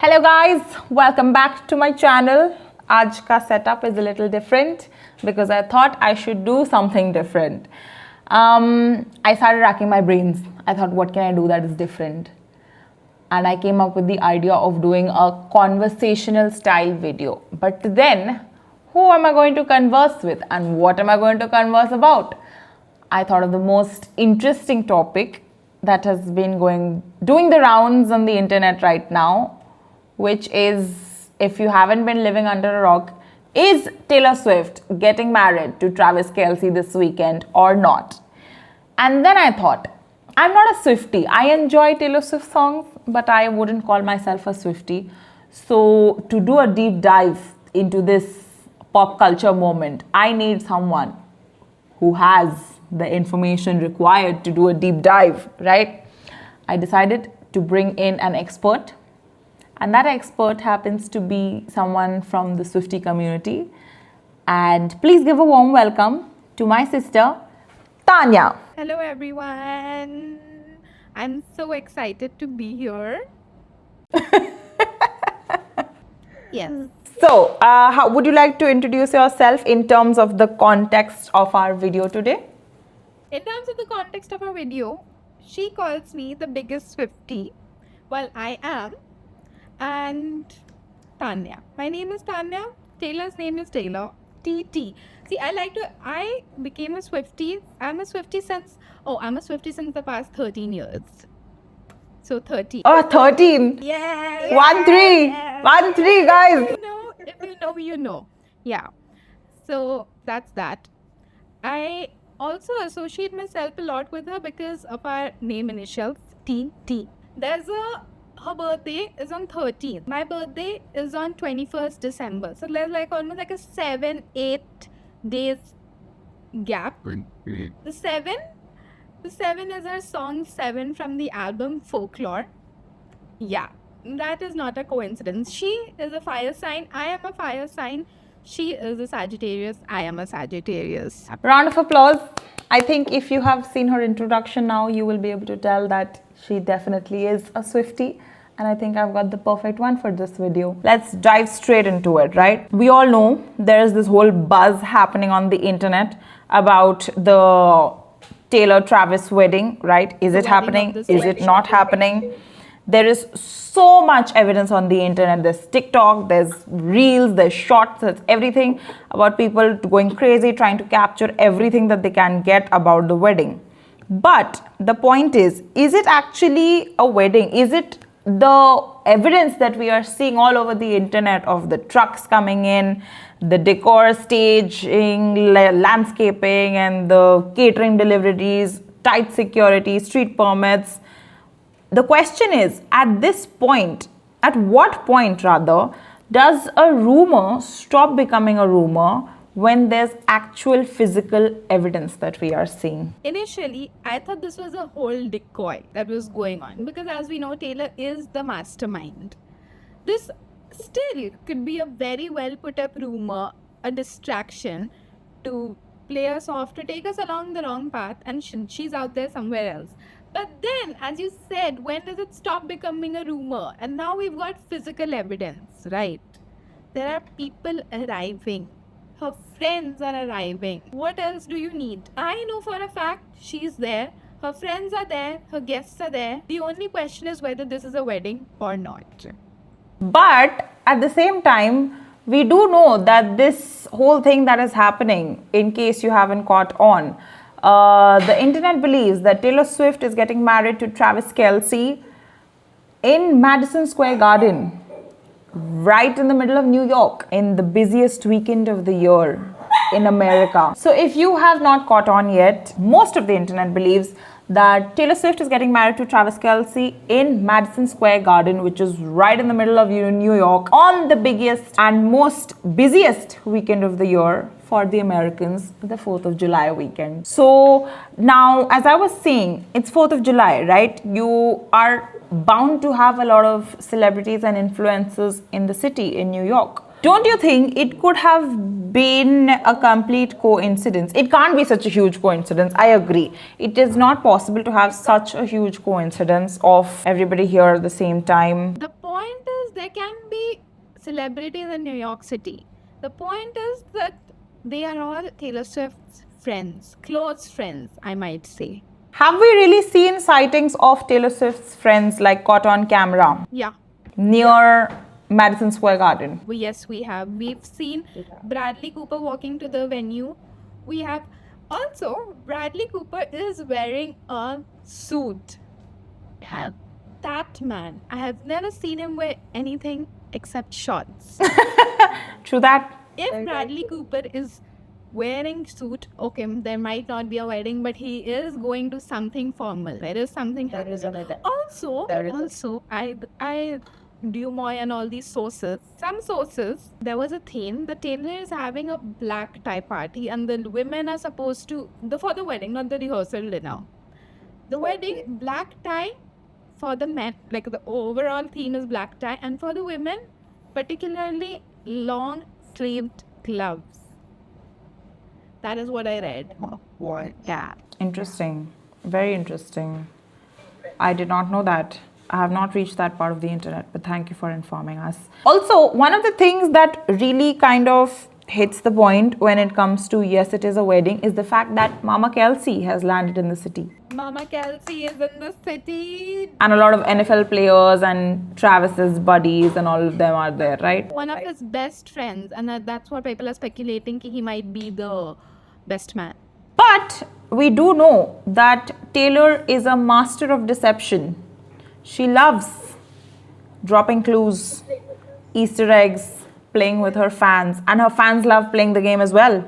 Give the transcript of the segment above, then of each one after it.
Hello guys, welcome back to my channel. आज का setup is a little different because I thought I should do something different. I started racking my brains. I thought, what can I do that is different? And I came up with the idea of doing a conversational style video. But then, who am I going to converse with and what am I going to converse about? I thought of the most interesting topic that has been doing the rounds on the internet right now, which is, if you haven't been living under a rock, is Taylor Swift getting married to Travis Kelce this weekend or not? And then I thought, I'm not a Swiftie. I enjoy Taylor Swift songs, but I wouldn't call myself a Swiftie. So to do a deep dive into this pop culture moment, I need someone who has the information required to do a deep dive, right? I decided to bring in an expert. And that expert happens to be someone from the Swiftie community. And please give a warm welcome to my sister, Tanya. Hello everyone. I'm so excited to be here. Yes. So, how would you like to introduce yourself in terms of the context of our video today? In terms of the context of our video, she calls me the biggest Swiftie. Well, I am. And Tanya. My name is Tanya. Taylor's name is Taylor. TT. See, I became a Swiftie. I'm a Swiftie since the past 13 years. So 13. Oh, 13. Yeah. 1-3. 1-3, guys. If you know, you know. Yeah. So that's that. I also associate myself a lot with her because of our name initials, TT. Her birthday is on 13th. My birthday is on 21st December. So there's almost a 7-8 days gap. The seven is our song 7 from the album Folklore. Yeah, that is not a coincidence. She is a fire sign. I am a fire sign. She is a Sagittarius. I am a Sagittarius. Round of applause. I think if you have seen her introduction now, you will be able to tell that she definitely is a Swiftie. And I think I've got the perfect one for this video. Let's dive straight into it, right? We all know there is this whole buzz happening on the internet about the Taylor-Travis wedding, right? Is it happening? Is it not happening? There is so much evidence on the internet. There's TikTok, there's reels, there's shorts, there's everything about people going crazy, trying to capture everything that they can get about the wedding. But the point is it actually a wedding? Is it the evidence that we are seeing all over the internet of the trucks coming in, the decor, staging, landscaping, and the catering deliveries, tight security, street permits? The question is, at what point does a rumor stop becoming a rumor when there's actual physical evidence that we are seeing? Initially, I thought this was a whole decoy that was going on because, as we know, Taylor is the mastermind. This still could be a very well put up rumor, a distraction to play us off, to take us along the wrong path, and she's out there somewhere else. But then, as you said, when does it stop becoming a rumor? And now we've got physical evidence, right? There are people arriving. Her friends are arriving. What else do you need? I know for a fact she's there. Her friends are there. Her guests are there. The only question is whether this is a wedding or not. But at the same time, we do know that this whole thing that is happening, in case you haven't caught on, the internet believes that Taylor Swift is getting married to Travis Kelce in Madison Square Garden, right in the middle of New York, in the busiest weekend of the year in America. So if you have not caught on yet, most of the internet believes that Taylor Swift is getting married to Travis Kelce in Madison Square Garden, which is right in the middle of New York, on the biggest and most busiest weekend of the year for the Americans, the 4th of July weekend. So now, as I was saying, it's 4th of July, right? You are bound to have a lot of celebrities and influencers in the city, in New York. Don't you think it could have been a complete coincidence? It can't be such a huge coincidence. I agree. It is not possible to have such a huge coincidence of everybody here at the same time. The point is there can be celebrities in New York City. The point is that they are all Taylor Swift's friends, close friends, I might say. Have we really seen sightings of Taylor Swift's friends like caught on camera Yeah. near Madison Square Garden? Yes, we have. We've seen Bradley Cooper walking to the venue. We have also Bradley Cooper is wearing a suit. That man, I have never seen him wear anything except shorts. True that. If Bradley Cooper is wearing suit, okay, there might not be a wedding, but he is going to something formal. There is something. Also, I Dumoy and all these sources. Some sources, there was a theme. The Taylor is having a black tie party, and the women are supposed to for the wedding, not the rehearsal dinner. The wedding, black tie for the men, like the overall theme is black tie, and for the women, particularly long sleeved gloves. That is what I read. Yeah. Interesting. Very interesting. I did not know that. I have not reached that part of the internet, but thank you for informing us. Also, one of the things that really kind of hits the point when it comes to yes, it is a wedding is the fact that Mama Kelce has landed in the city. Mama Kelce is in the city. And a lot of NFL players and Travis's buddies and all of them are there, right? One of his best friends, and that's what people are speculating, he might be the best man. But we do know that Taylor is a master of deception. She loves dropping clues, Easter eggs, playing with her fans, and her fans love playing the game as well.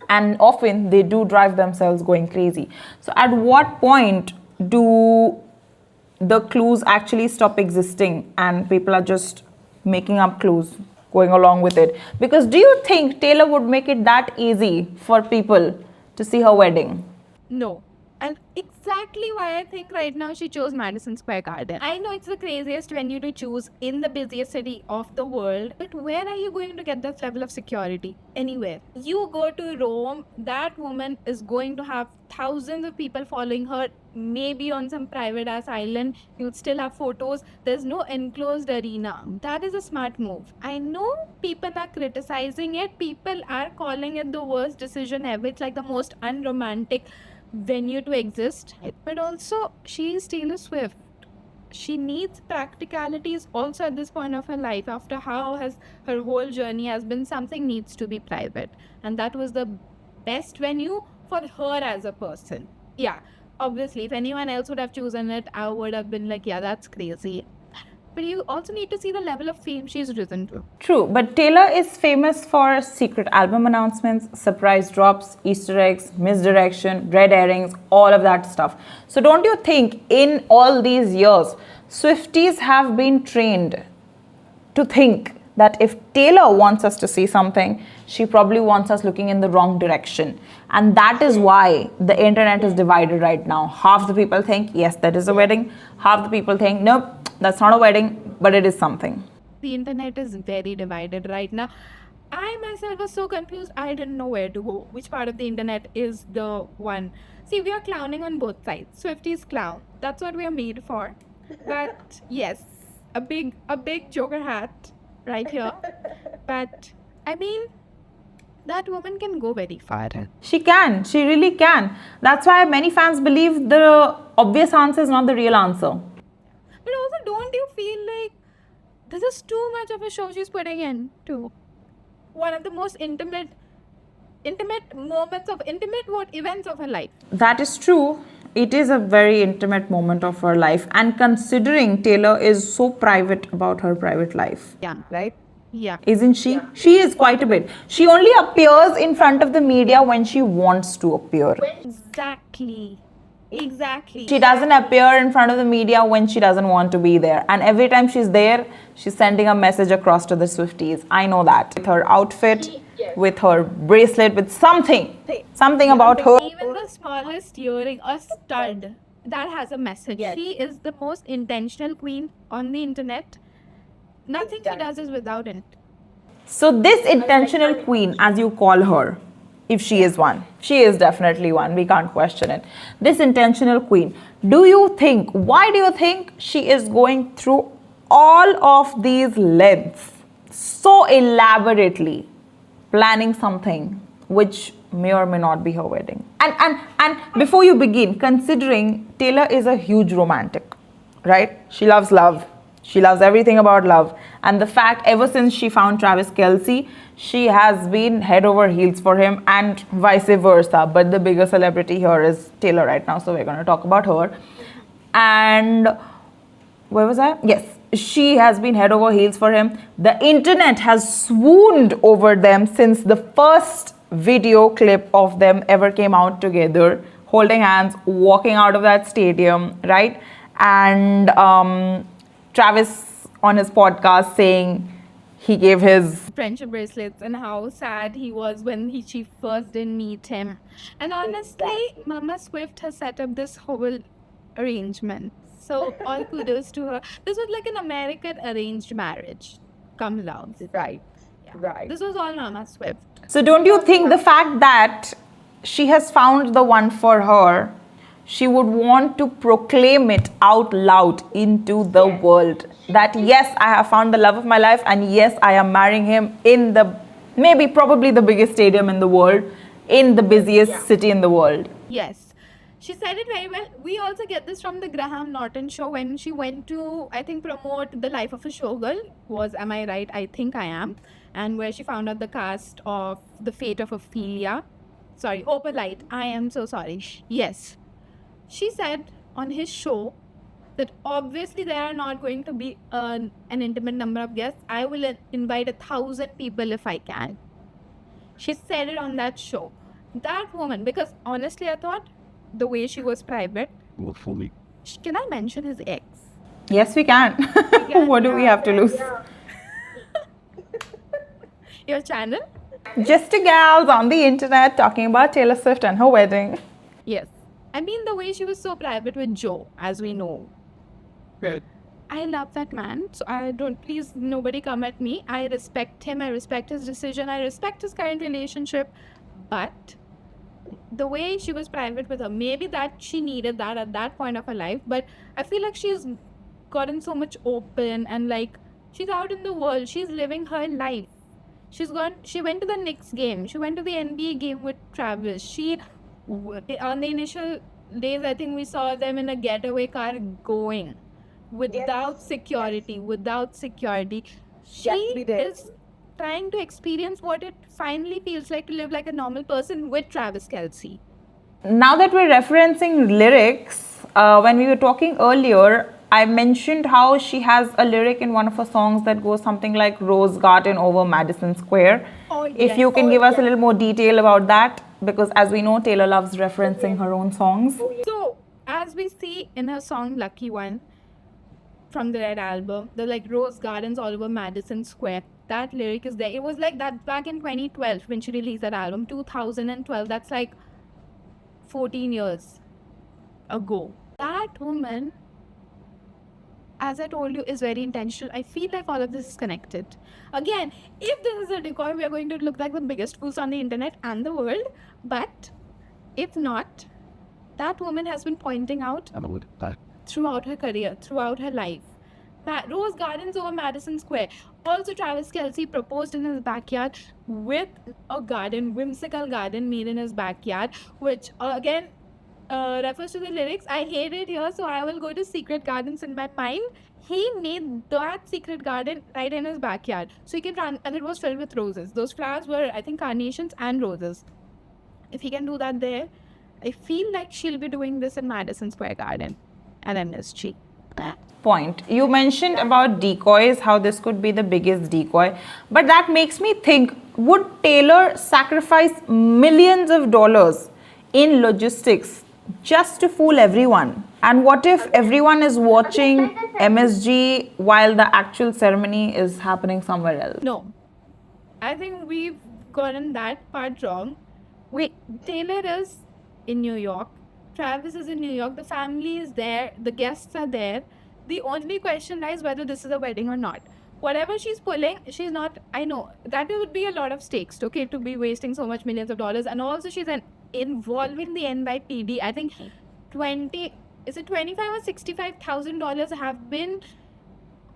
And often they do drive themselves going crazy. So at what point do the clues actually stop existing and people are just making up clues, going along with it? Because do you think Taylor would make it that easy for people to see her wedding? No. And exactly why I think right now she chose Madison Square Garden. I know it's the craziest venue to choose in the busiest city of the world, but where are you going to get that level of security? Anywhere. You go to Rome, that woman is going to have thousands of people following her, maybe on some private ass island. You'll still have photos. There's no enclosed arena. That is a smart move. I know people are criticizing it. People are calling it the worst decision ever. It's like the most unromantic venue to exist, but also she is Taylor Swift. She needs practicalities also at this point of her life. After how has her whole journey has been, something needs to be private, and that was the best venue for her as a person. Yeah, obviously if anyone else would have chosen it, I would have been like, yeah, that's crazy. But you also need to see the level of fame she's risen to. True, but Taylor is famous for secret album announcements, surprise drops, Easter eggs, misdirection, red herrings, all of that stuff. So don't you think in all these years, Swifties have been trained to think that if Taylor wants us to see something, she probably wants us looking in the wrong direction. And that is why the internet is divided right now. Half the people think, yes, that is a wedding. Half the people think, nope, that's not a wedding, but it is something. The internet is very divided right now. I myself was so confused. I didn't know where to go. Which part of the internet is the one? See, we are clowning on both sides. Swifties clown. That's what we are made for. But yes, a big Joker hat right here. But I mean, that woman can go very far. She can. She really can. That's why many fans believe the obvious answer is not the real answer. But also, don't you feel like this is too much of a show she's putting in to one of the most intimate events of her life? That is true. It is a very intimate moment of her life. And considering Taylor is so private about her private life. Yeah, right? Yeah. Isn't she? Yeah. She is quite a bit. She only appears in front of the media when she wants to appear. Exactly. She doesn't appear in front of the media when she doesn't want to be there. And every time she's there, she's sending a message across to the Swifties. I know that. With her outfit, with her bracelet, with something about her. Even the smallest earring, a stud, that has a message. Yes. She is the most intentional queen on the internet. Nothing she does is without it. So this intentional queen, as you call her, if she is one, she is definitely one, we can't question it. This intentional queen, why do you think she is going through all of these lengths, so elaborately planning something which may or may not be her wedding. And before you begin, considering Taylor is a huge romantic, right? She loves love. She loves everything about love. And the fact, ever since she found Travis Kelce, she has been head over heels for him and vice versa. But the bigger celebrity here is Taylor right now, so we're going to talk about her. And where was I? Yes, she has been head over heels for him. The internet has swooned over them since the first video clip of them ever came out together, holding hands, walking out of that stadium, right? And Travis on his podcast saying he gave his friendship bracelets and how sad he was when she first didn't meet him. And honestly, Mama Swift has set up this whole arrangement. So all kudos to her. This was like an American arranged marriage. Come love. Right. Yeah. Right. This was all Mama Swift. So don't you think the fact that she has found the one for her, she would want to proclaim it out loud into the world that yes, I have found the love of my life, and yes, I am marrying him in the probably the biggest stadium in the world, in the busiest city in the world. Yes. She said it very well. We also get this from the Graham Norton show when she went to, I think, promote The Life of a Showgirl. Was Am I Right? I Think I Am. And where she found out the cast of The Fate of Ophelia. Sorry, Opalite. I am so sorry. Yes. She said on his show that obviously there are not going to be an intimate number of guests. I will invite 1,000 people if I can. She said it on that show. That woman, because honestly I thought the way she was private. Well, fully. Can I mention his ex? Yes, we can. What do we have to lose? Your channel? Just a gals on the internet talking about Taylor Swift and her wedding. Yes. I mean, the way she was so private with Joe, as we know. Good. I love that man. So please, nobody come at me. I respect him. I respect his decision. I respect his current relationship. But the way she was private with her, maybe that she needed that at that point of her life. But I feel like she's gotten so much open and like she's out in the world. She's living her life. She went to the Knicks game. She went to the NBA game with Travis. On the initial days, I think we saw them in a getaway car going without security. She Yes, we did. is trying to experience what it finally feels like to live like a normal person with Travis Kelce. Now that we're referencing lyrics, when we were talking earlier, I mentioned how she has a lyric in one of her songs that goes something like Rose Garden over Madison Square. Oh, If yes. you can give us a little more detail about that, because as we know, Taylor loves referencing her own songs. So, as we see in her song Lucky One from the Red album, the like Rose Gardens all over Madison Square, that lyric is there. It was like that back in 2012 when she released that album, 2012. That's like 14 years ago. That woman, as I told you, is very intentional. I feel like all of this is connected. Again, if this is a decoy, we are going to look like the biggest fools on the internet and the world. But if not, that woman has been pointing out throughout her career, throughout her life. Rose Gardens over Madison Square. Also, Travis Kelce proposed in his backyard with a garden, whimsical garden made in his backyard, which again refers to the lyrics. I hate it here, so I will go to secret gardens in my mind. He made that secret garden right in his backyard, so he can run, and it was filled with roses. Those flowers were, I think, carnations and roses. If he can do that there, I feel like she'll be doing this in Madison Square Garden and MSG. Point. You mentioned about decoys, how this could be the biggest decoy, but that makes me think, would Taylor sacrifice millions of dollars in logistics just to fool everyone? And what if everyone is watching MSG while the actual ceremony is happening somewhere else? No, I think we've gotten that part wrong. Wait, Taylor is in New York. Travis is in New York. The family is there. The guests are there. The only question lies whether this is a wedding or not. Whatever she's pulling, she's not. I know that would be a lot of stakes, okay, to be wasting so much millions of dollars. And also, she's involving the NYPD. I think $25,000 or $65,000 have been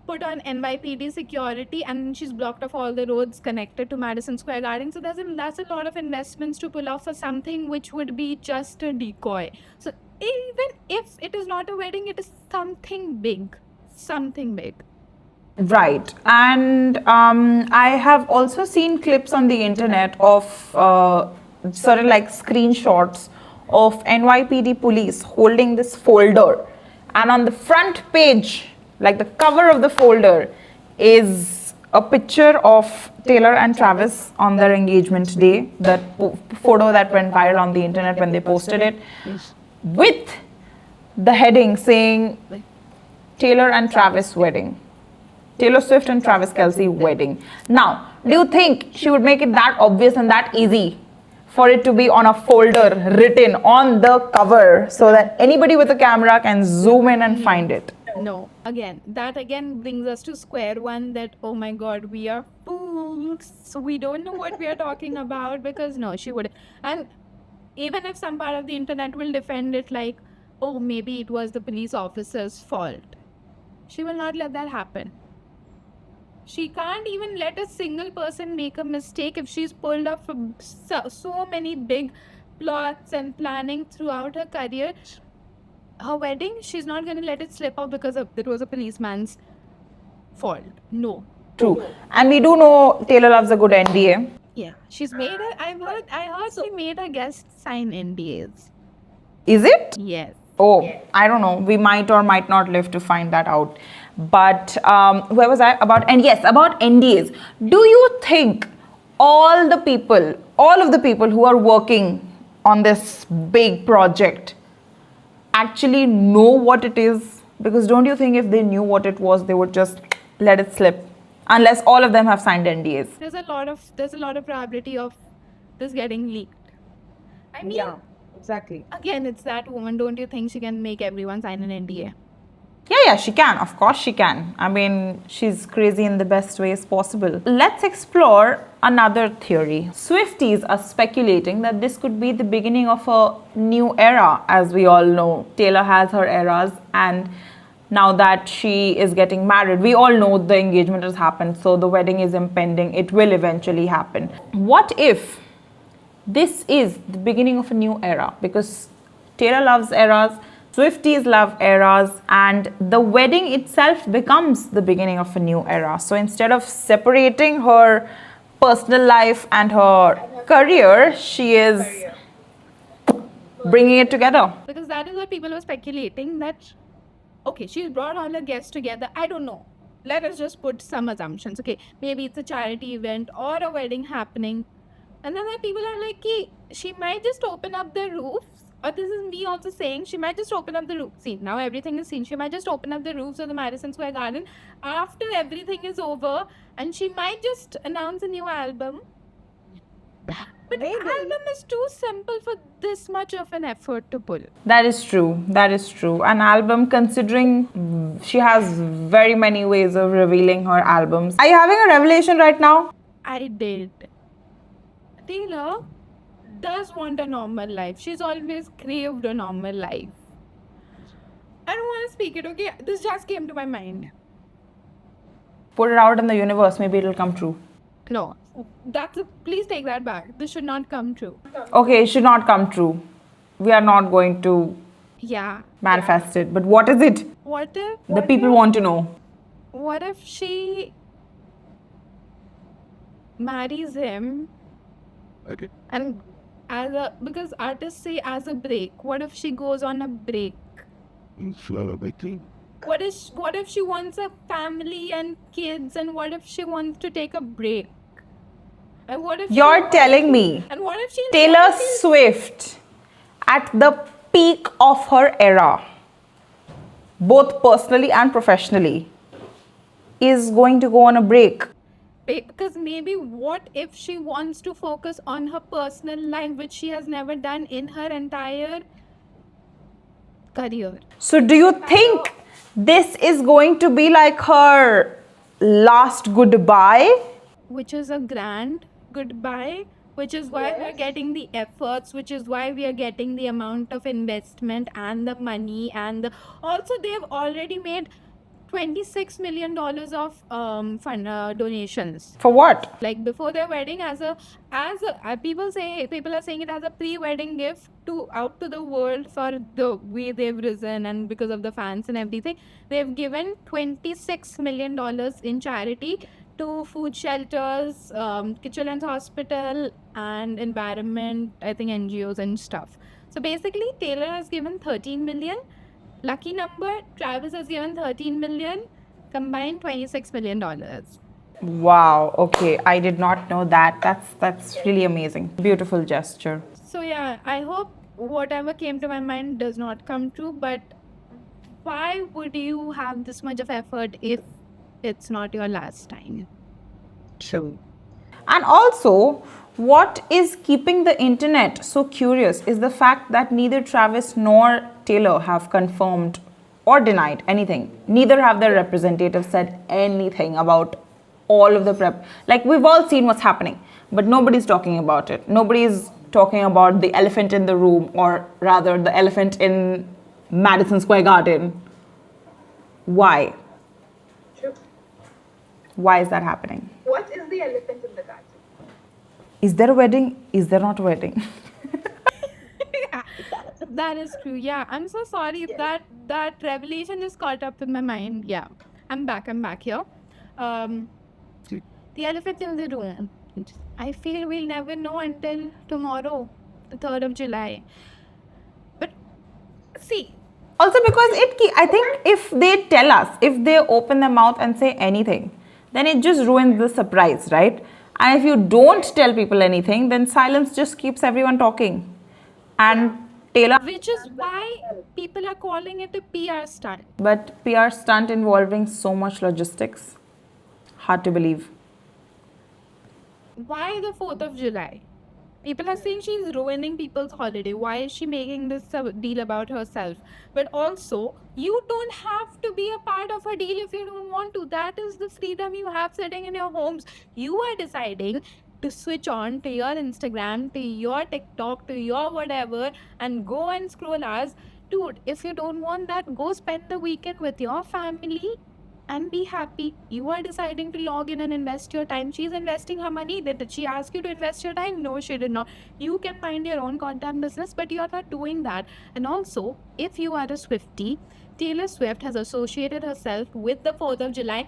put on NYPD security, and she's blocked off all the roads connected to Madison Square Garden. So that's a lot of investments to pull off for something which would be just a decoy. So even if it is not a wedding, it is something big. Something big. Right. And I have also seen clips on the internet of certain like screenshots of NYPD police holding this folder. And on the front page, like the cover of the folder, is a picture of Taylor and Travis on their engagement day. That photo that went viral on the internet when they posted it, with the heading saying Taylor and Travis wedding. Taylor Swift and Travis Kelce wedding. Now, do you think she would make it that obvious and that easy for it to be on a folder written on the cover so that anybody with a camera can zoom in and find it? No. That again brings us to square one, that, oh my God, we are fools. So we don't know what we are talking about, because no, she would. And even if some part of the internet will defend it like, oh, maybe it was the police officer's fault, she will not let that happen. She can't even let a single person make a mistake if she's pulled up from so many big plots and planning throughout her career. Her wedding, she's not going to let it slip out because it was a policeman's fault. No. True. And we do know Taylor loves a good NDA. Yeah. She's made her, I heard she made her guests sign NDAs. Is it? Yes. Oh, I don't know. We might or might not live to find that out. But where was I? About NDAs. Do you think all of the people who are working on this big project actually know what it is? Because don't you think if they knew what it was, they would just let it slip? Unless all of them have signed NDAs. There's a lot of probability of this getting leaked. I mean, Yeah, exactly. again, it's that woman. Don't you think she can make everyone sign an NDA? Yeah, she can. Of course she can. I mean, she's crazy in the best ways possible. Let's explore another theory. Swifties are speculating that this could be the beginning of a new era. As we all know, Taylor has her eras, and now that she is getting married, we all know the engagement has happened, so the wedding is impending. It will eventually happen. What if this is the beginning of a new era? Because Taylor loves eras, Swifties love eras, and the wedding itself becomes the beginning of a new era. So instead of separating her personal life and her career, she is bringing it together. Because that is what people were speculating, that, okay, she's brought all her guests together. I don't know. Let us just put some assumptions. Okay, maybe it's a charity event or a wedding happening. And then the people are like, she might just open up the roofs. Or this is me also saying, she might just open up the roof. See, now everything is seen. She might just open up the roofs of the Madison Square Garden after everything is over, and she might just announce a new album. But the album is too simple for this much of an effort to pull. That is true. An album, considering she has very many ways of revealing her albums. Are you having a revelation right now? I did. Taylor does want a normal life. She's always craved a normal life. I don't want to speak it, okay? This just came to my mind. Put it out in the universe, maybe it'll come true. No, please take that back. This should not come true. Okay, it should not come true. We are not going to manifest it. But what is it? What if The people want to know. What if she marries him, Okay. and because artists say as a break, what if she goes on a break? Slow making. What if she wants a family and kids, and what if she wants to take a break? And what if You're telling me And what if she Taylor Swift, at the peak of her era, both personally and professionally, is going to go on a break? Because maybe what if she wants to focus on her personal life, which she has never done in her entire career? So do you think this is going to be like her last goodbye? Which is a grand goodbye, which is why we're getting the efforts, which is why we are getting the amount of investment and the money, and also they've already made $26 million of fund donations. For what? Like before their wedding, people are saying it as a pre-wedding gift to out to the world for the way they've risen and because of the fans and everything. They've given $26 million in charity to food shelters, Children's Hospital, and environment, I think NGOs and stuff. So basically, Taylor has given 13 million. Lucky number, Travis has given 13 million, combined $26 million. Wow. Okay, I did not know that. That's really amazing. Beautiful gesture. So yeah, I hope whatever came to my mind does not come true, but why would you have this much of effort if it's not your last time? True. And also, what is keeping the internet so curious is the fact that neither Travis nor Taylor have confirmed or denied anything. Neither have their representatives said anything about all of the prep. Like, we've all seen what's happening, but nobody's talking about it. Nobody's talking about the elephant in the room, or rather, the elephant in Madison Square Garden. Why? True. Why is that happening? What is the elephant in the garden? Is there a wedding? Is there not a wedding? That is true. Yeah, I'm so sorry if that revelation just caught up in my mind. Yeah, I'm back here. The elephant in the room. I feel we'll never know until tomorrow, the 3rd of July. But see, Also, because I think if they tell us, if they open their mouth and say anything, then it just ruins the surprise, right? And if you don't tell people anything, then silence just keeps everyone talking. And Taylor, which is why people are calling it a PR stunt. but PR stunt involving so much logistics, hard to believe. Why the 4th of July? People are saying she's ruining people's holiday. Why is she making this a deal about herself? But also, you don't have to be a part of a deal if you don't want to. That is the freedom you have sitting in your homes. You are deciding to switch on to your Instagram, to your TikTok, to your whatever, and go and scroll hours. Dude, if you don't want that, go spend the weekend with your family and be happy. You are deciding to log in and invest your time. She's investing her money. Did she ask you to invest your time? No, she did not. You can mind your own content business, but you're not doing that. And also, if you are a Swiftie, Taylor Swift has associated herself with the 4th of July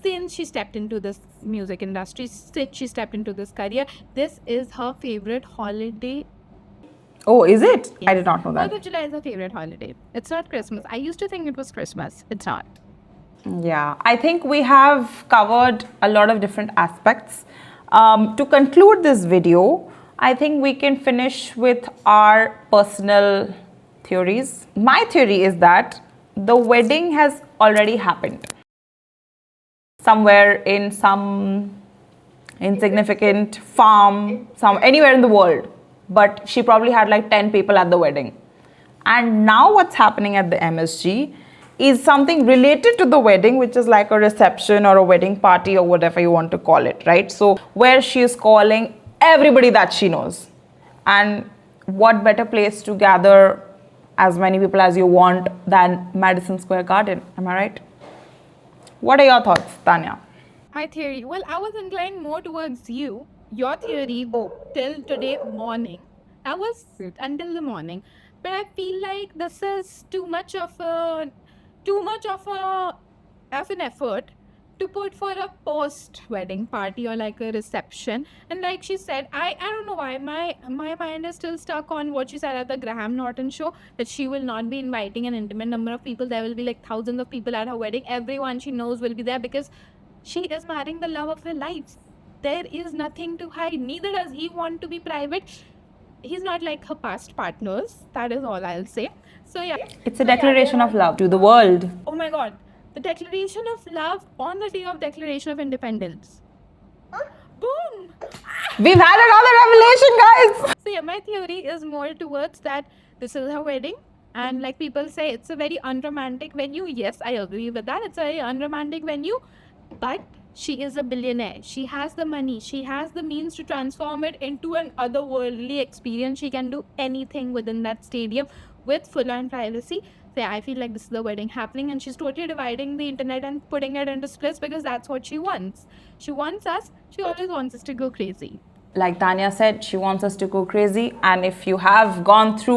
since she stepped into this music industry, since she stepped into this career. This is her favorite holiday. Oh, is it? I did not know 4th that. of July is her favorite holiday. It's not Christmas. I used to think it was Christmas. It's not. Yeah, I think we have covered a lot of different aspects. To conclude this video, I think we can finish with our personal theories. My theory is that the wedding has already happened somewhere in some insignificant farm, anywhere in the world. But she probably had like 10 people at the wedding. And now what's happening at the MSG is something related to the wedding, which is like a reception or a wedding party or whatever you want to call it, right? So where she is calling everybody that she knows. And what better place to gather as many people as you want than Madison Square Garden? Am I right? What are your thoughts, Tanya? My theory, well, I was inclined more towards you. Your theory, till today morning. I was until the morning. But I feel like this is too much of an effort to put for a post-wedding party or like a reception. And like she said, I don't know why my mind is still stuck on what she said at the Graham Norton show, that she will not be inviting an intimate number of people. There will be like thousands of people at her wedding. Everyone she knows will be there because she is marrying the love of her life. There is nothing to hide. Neither does he want to be private. He's not like her past partners. That is all I'll say. So yeah. It's a declaration of love to the world. Oh my God. The declaration of love on the day of Declaration of Independence. Boom! We've had another revelation, guys. So yeah, my theory is more towards that this is her wedding. And like people say, it's a very unromantic venue. Yes, I agree with that. It's a very unromantic venue. But she is a billionaire. She has the money. She has the means to transform it into an otherworldly experience. She can do anything within that stadium with full-on privacy. say, I feel like this is the wedding happening, and she's totally dividing the internet and putting it into splits because that's what she wants. She wants us, she always wants us to go crazy. Like Tanya said, she wants us to go crazy, and if you have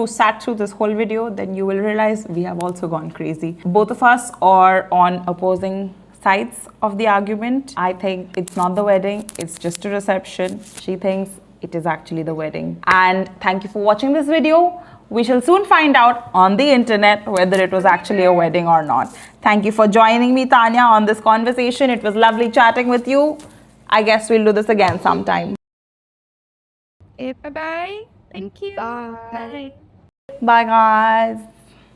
sat through this whole video, then you will realize we have also gone crazy. Both of us are on opposing sides of the argument. I think it's not the wedding, it's just a reception. She thinks it is actually the wedding. And thank you for watching this video. We shall soon find out on the internet whether it was actually a wedding or not. Thank you for joining me, Tanya, on this conversation. It was lovely chatting with you. I guess we'll do this again sometime. Bye-bye. Thank you. Bye. Bye, guys.